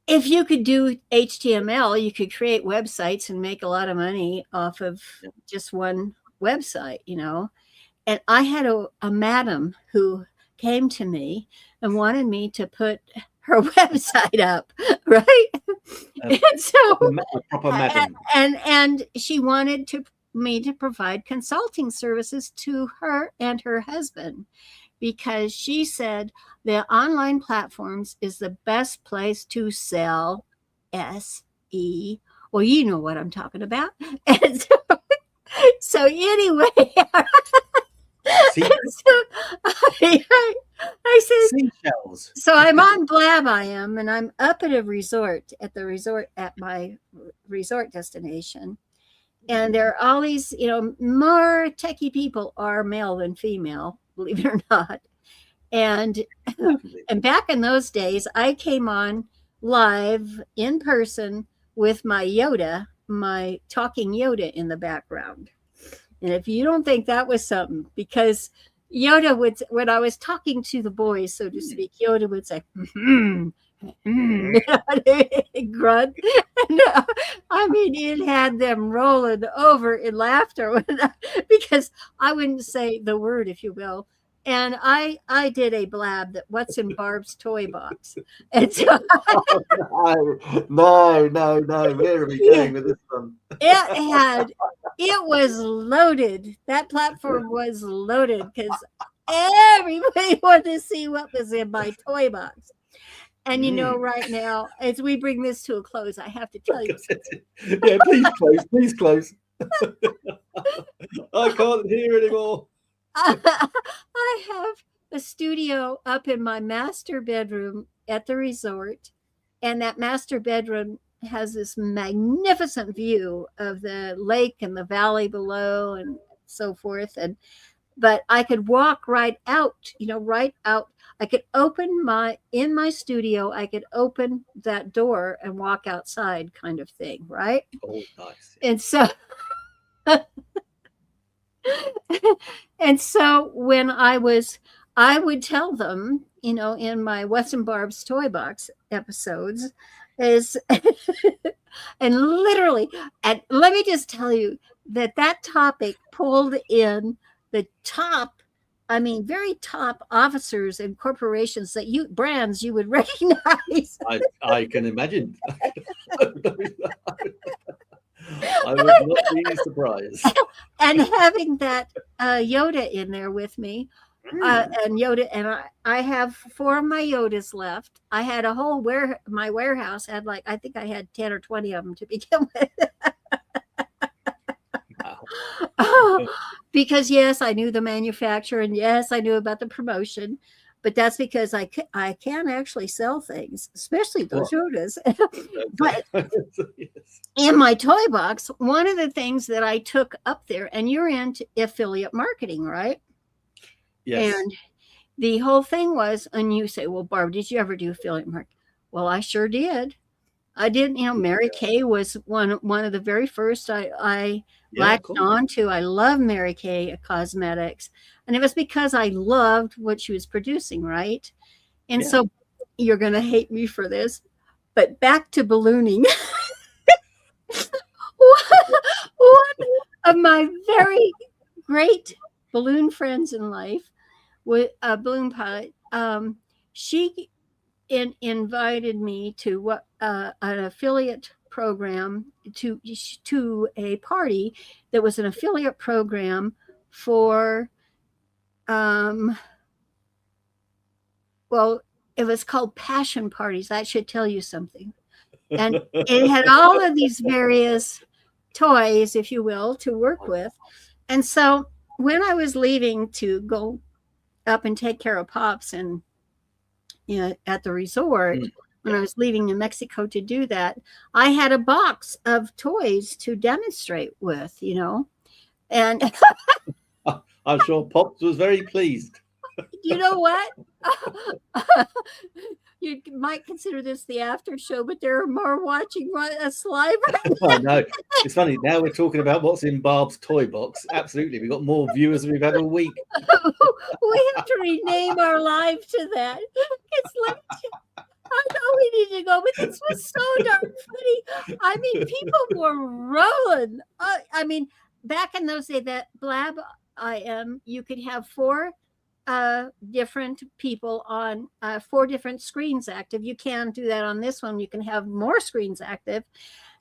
if you could do HTML, you could create websites and make a lot of money off of just one website, And I had a madam who came to me and wanted me to put her website up, right? And so, proper madam. And she wanted me to provide consulting services to her and her husband, because she said the online platforms is the best place to sell SE. Well, you know what I'm talking about. And so anyway, I said, seashells. So I'm on Blab, and I'm up at at my resort destination. And there are all these, more techie people are male than female, believe it or not. And back in those days, I came on live in person with my Yoda my talking Yoda in the background. And if you don't think that was something, because Yoda would, when I was talking to the boys, so to speak, Yoda would say, grunt. And, I mean, it had them rolling over in laughter because I wouldn't say the word, if you will. And I did a blab that what's in Barb's toy box. And so no. Where are we going with this one? It was loaded. That platform was loaded because everybody wanted to see what was in my toy box. And right now, as we bring this to a close, I have to tell you. Yeah, please close. I can't hear anymore. I have a studio up in my master bedroom at the resort, and that master bedroom has this magnificent view of the lake and the valley below and so forth. But I could walk right out, right out. I could in my studio, I could open that door and walk outside kind of thing, right? Oh, nice. And so and so when I would tell them, in my Wes and Barb's Toy Box episodes is, and literally, and let me just tell you that topic pulled in the top, very top officers and corporations brands you would recognize. I can imagine. I would not be surprised. And having that Yoda in there with me, and Yoda, and I have 4 of my Yodas left. I had a whole my warehouse had I think I had 10 or 20 of them to begin with. Wow. Because yes, I knew the manufacturer, and yes, I knew about the promotion, but that's because I can actually sell things, especially those Yodas. But in my toy box, one of the things that I took up there, and you're into affiliate marketing, right? Yes. And the whole thing was, and you say, well, Barb, did you ever do affiliate marketing? Well, I sure did. I did. Mary Kay was one of the very first I latched on to. I love Mary Kay Cosmetics. And it was because I loved what she was producing, right? And so you're going to hate me for this, but back to ballooning. One of my very great balloon friends in life, with a balloon pilot, she invited me to an affiliate program, to a party that was an affiliate program for it was called Passion Parties. That should tell you something. And it had all of these various toys, if you will, to work with. And so when I was leaving to go up and take care of Pops and at the resort, when I was leaving New Mexico to do that, I had a box of toys to demonstrate with, and I'm sure Pops was very pleased. You know what? You might consider this the after show, but there are more watching us live. I know. It's funny. Now we're talking about what's in Barb's toy box. Absolutely. We've got more viewers than we've had all week. We have to rename our live to that. I know we need to go, but this was so darn funny. People were rolling. Back in those days, that Blab you could have 4 different people on 4 different screens active. You can do that on this one. You can have more screens active.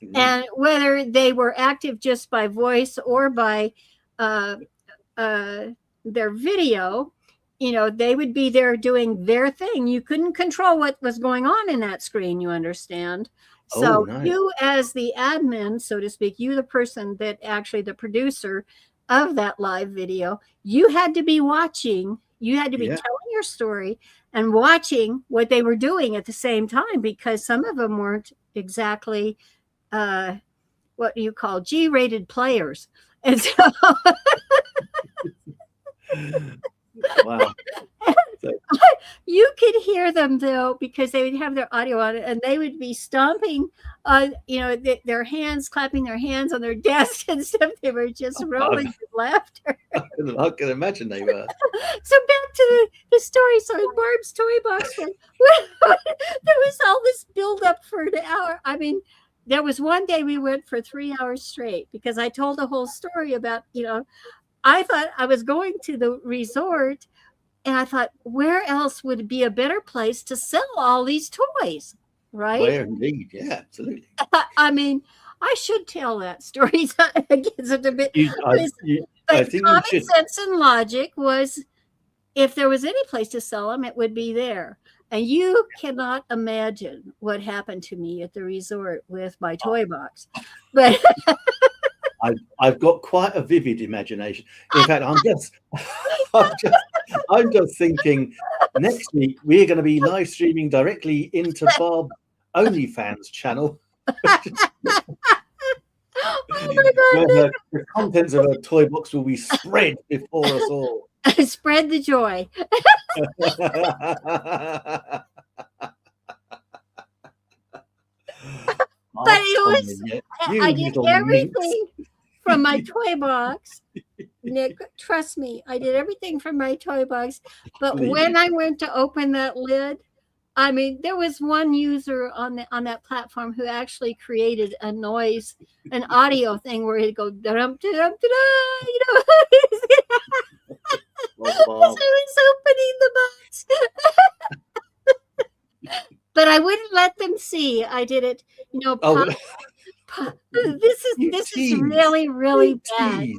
Mm-hmm. And whether they were active just by voice or by their video, they would be there doing their thing. You couldn't control what was going on in that screen, you understand? So nice. You as the admin, so to speak, you the person that actually the producer of that live video, you had to be watching. You had to be telling your story and watching what they were doing at the same time, because some of them weren't exactly what you call G-rated players. And so wow. You could hear hear them though, because they would have their audio on it, and they would be stomping, their hands, clapping their hands on their desks and stuff. They were just rolling with laughter. I can imagine they were. So back to the story. So in Barb's toy box, there was all this build up for an hour. I mean, there was one day we went for 3 hours straight because I told the whole story about, I thought I was going to the resort, and I thought, where else would be a better place to sell all these toys, right? Where indeed, yeah, absolutely. I mean, I should tell that story. It's a bit, I think common sense and logic was, if there was any place to sell them, it would be there. And you cannot imagine what happened to me at the resort with my toy box. But I've got quite a vivid imagination. In fact, I'm just thinking next week we're going to be live streaming directly into Barb OnlyFans channel. Where the contents of her toy box will be spread before us all. Spread the joy. But it was, I did everything from my toy box. Nick, trust me, I did everything from my toy box. But when I went to open that lid, I mean, there was one user on that platform who actually created a noise, an audio thing where he'd go dum dum dum, as I was opening the box. But I wouldn't let them see. I did it, this is really, really bad,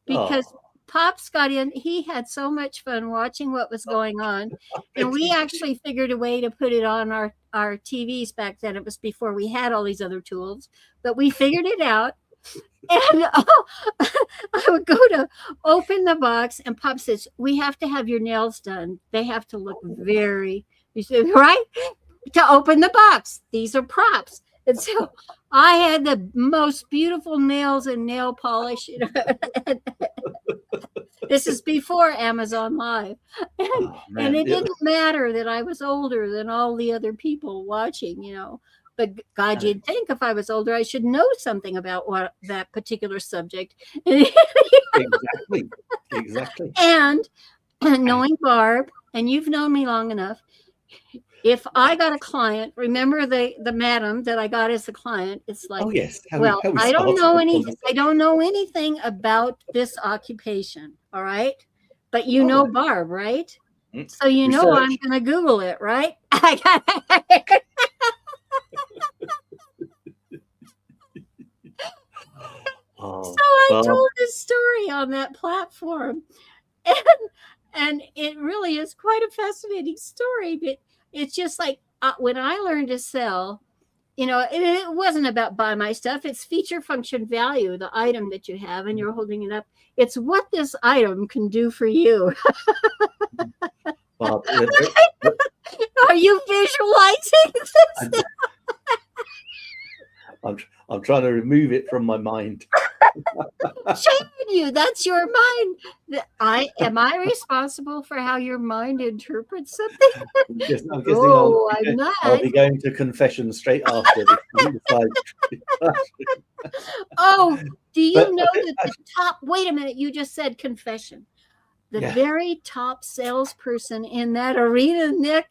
because Pops got in. He had so much fun watching what was going on, and we actually figured a way to put it on our TVs back then. It was before we had all these other tools, but we figured it out. And I would go to open the box, and Pop says, "We have to have your nails done. They have to look very," you said, right? To open the box. These are props. And so I had the most beautiful nails and nail polish. This is before Amazon Live. And it didn't matter that I was older than all the other people watching, But God, you'd think if I was older, I should know something about that particular subject. Exactly. And knowing Barb, and you've known me long enough, if I got a client, remember the madam that I got as a client, it's like, yes. I don't know anything about this occupation, all right? But you know Barb, right? So I'm going to Google it, right? So I told this story on that platform, and it really is quite a fascinating story, but it's just like when I learned to sell, it wasn't about buy my stuff. It's feature, function, value, the item that you have, and you're holding it up. It's what this item can do for you. Bob, are you visualizing this? I'm trying to remove it from my mind. Shame on you. That's your mind. Am I responsible for how your mind interprets something? I'm guessing I'll be going to confession straight after this. Do you know that the top? Wait a minute. You just said confession. The very top salesperson in that arena, Nick,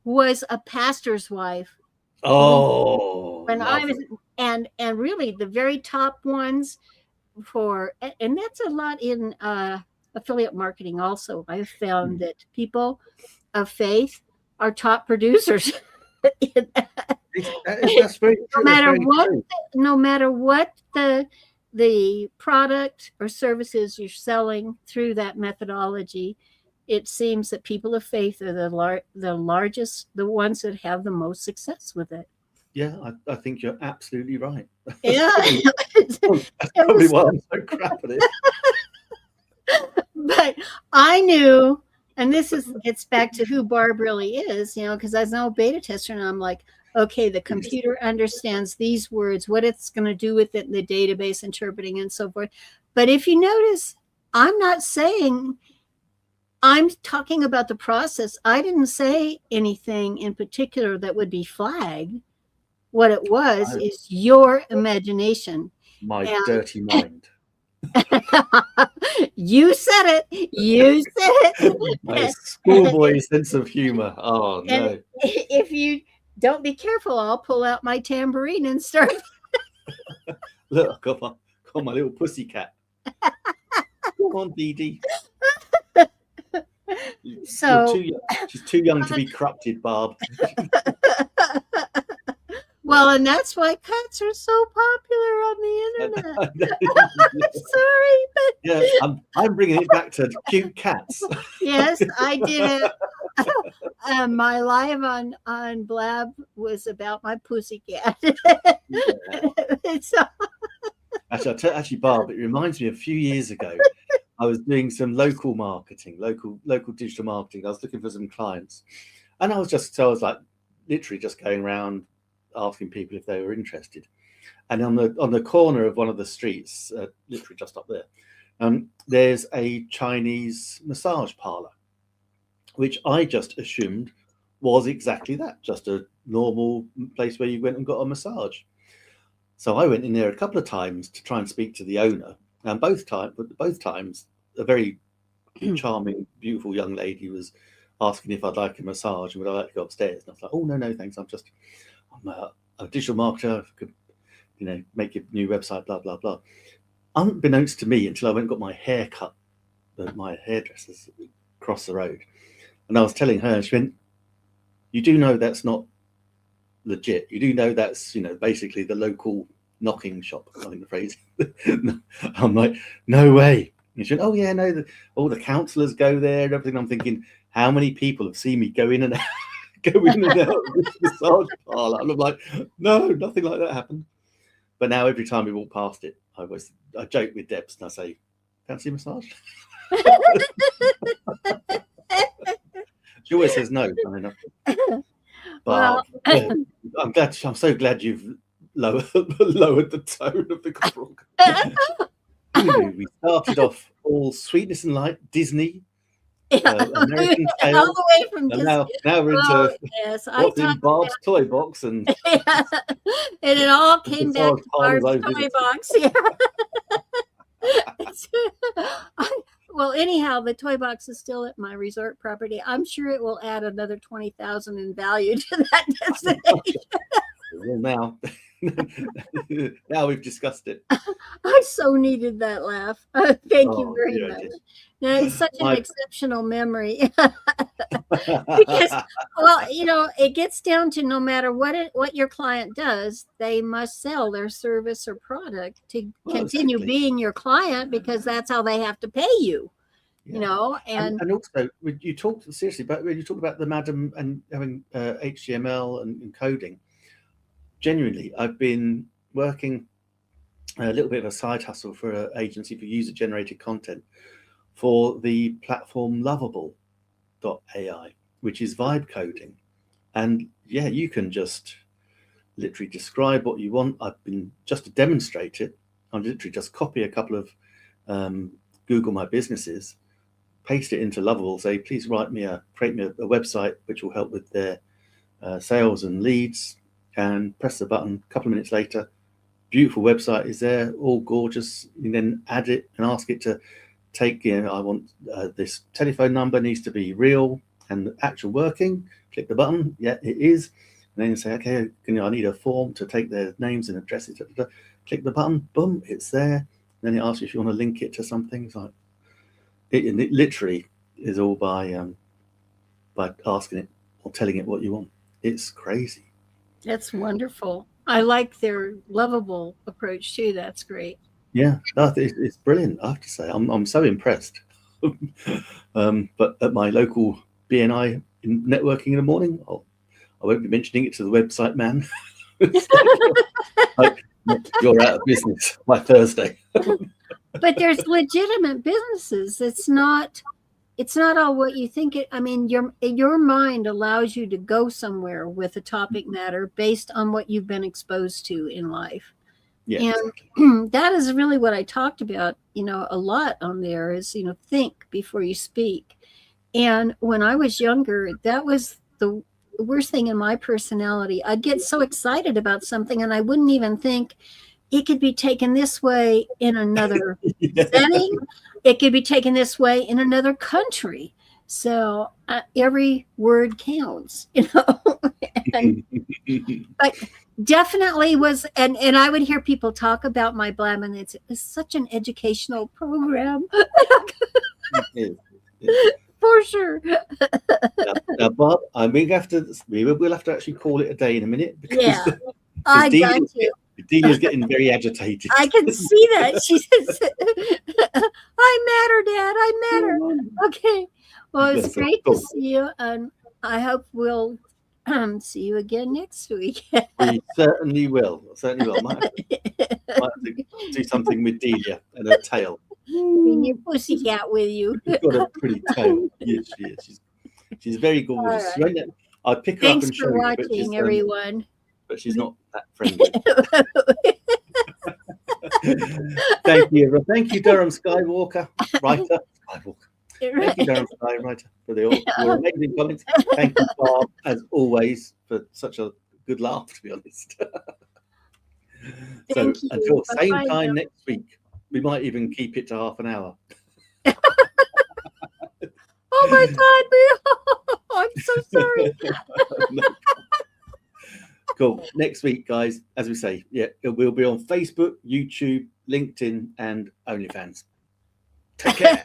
was a pastor's wife. When I was, and really the very top ones and that's a lot in affiliate marketing also. I've found that people of faith are top producers. That's very true. No matter what the product or services you're selling through that methodology, it seems that people of faith are the largest, the ones that have the most success with it. Yeah, I think you're absolutely right. Yeah. That's probably why I'm so crap at it. But I knew, and it's back to who Barb really is, because I was no beta tester, and I'm like, okay, the computer understands these words, what it's going to do with it in the database, interpreting and so forth. But if you notice, I'm not saying I'm talking about the process. I didn't say anything in particular that would be flagged. What it was is your imagination. My dirty mind. You said it. You said it. My schoolboy sense of humor. Oh And no! if you don't be careful, I'll pull out my tambourine and start. Look, got my little pussycat. Come on, Dee Dee. So she's too young to be corrupted, Barb. Well, and that's why cats are so popular on the internet. Sorry, but yeah, I'm bringing it back to cute cats. Yes, I did it. My live on Blab was about my pussycat. So, Actually, Barb, it reminds me of a few years ago. I was doing some local marketing, local digital marketing. I was looking for some clients, and I was like literally just going around asking people if they were interested. And on the corner of one of the streets, literally just up there, there's a Chinese massage parlor, which I just assumed was exactly that, just a normal place where you went and got a massage. So I went in there a couple of times to try and speak to the owner, and both times, a very charming, beautiful young lady was asking if I'd like a massage and would I like to go upstairs. And I was like, oh no, thanks. I'm a digital marketer. Could, make your new website, blah blah blah. Unbeknownst to me, until I went and got my hair cut, my hairdresser's across the road, and I was telling her, and she went, "You do know that's not legit. You do know that's basically the local knocking shop." I think the phrase. I'm like, no way. And she went, oh yeah, no, all the counsellors go there and everything. I'm thinking, how many people have seen me go in and out of this massage parlour? And I'm like, no, nothing like that happened. But now every time we walk past it, I joke with Debs and I say, fancy a massage? She always says no, funny enough. But I'm so glad you've lowered the tone of the broadcast. We started off all sweetness and light, Disney, American Tales, all the way from Disney. Now we're into yes, what's in Barb's toy box, and and it all came back to Barb's toy box. Yeah. Well, anyhow, the toy box is still at my resort property. I'm sure it will add another 20,000 in value to that destination. Well, now we've discussed it. I so needed that laugh. Thank you very much. Now, it's such an exceptional memory. Because, well, it gets down to no matter what your client does, they must sell their service or product to continue being your client, because that's how they have to pay you. Yeah. And also, when you talk about the madam and having HTML and coding, genuinely, I've been working a little bit of a side hustle for an agency for user-generated content for the platform Lovable.ai, which is vibe coding. And yeah, you can just literally describe what you want. I've been, just to demonstrate it, I literally just copy a couple of Google My Businesses, paste it into Lovable, say, please create me a website which will help with their sales and leads, and press the button. A couple of minutes later, beautiful website is there, all gorgeous. You then add it and ask it to take, I want this telephone number needs to be real and actual working. Click the button. Yeah, it is. And then you say, okay, I need a form to take their names and addresses. Click the button. Boom, it's there. And then it asks you if you want to link it to something. It's like it literally is all by asking it or telling it what you want. It's crazy. That's wonderful. I like their Lovable approach too. That's great. Yeah, it's brilliant. I have to say, I'm so impressed. But at my local BNI networking in the morning, I won't be mentioning it to the website man. Like, you're out of business by Thursday. But there's legitimate businesses. It's not all what you think it. I mean, your mind allows you to go somewhere with a topic matter based on what you've been exposed to in life. Yeah, and exactly. That is really what I talked about, a lot on there is, think before you speak. And when I was younger, that was the worst thing in my personality. I'd get so excited about something and I wouldn't even think it could be taken this way in another setting. It could be taken this way in another country. So every word counts, but definitely was, and I would hear people talk about my blab, and it's such an educational program. For sure. Now, Barb, we'll have to actually call it a day in a minute, because I got you. Delia's getting very agitated. I can see that. She says, I matter, Dad. I matter. Okay. Well, it's great to see you. And I hope we'll see you again next week. We certainly will. Might have to do something with Delia and her tail. Bring your pussycat with you. She's got a pretty tail. Yes, she is. She's very gorgeous. Right. I'll pick her up and show you. Thanks for watching, everyone. But she's not that friendly. Thank you. Thank you, Durham Skywalker writer. Thank you, Durham Skywriter, for your amazing comments. Thank you, Barb, as always, for such a good laugh, to be honest. So until same time next week, we might even keep it to half an hour. Oh my God, I'm so sorry. No. Cool. Next week, guys, as we say, it will be on Facebook, YouTube, LinkedIn, and OnlyFans. Take care.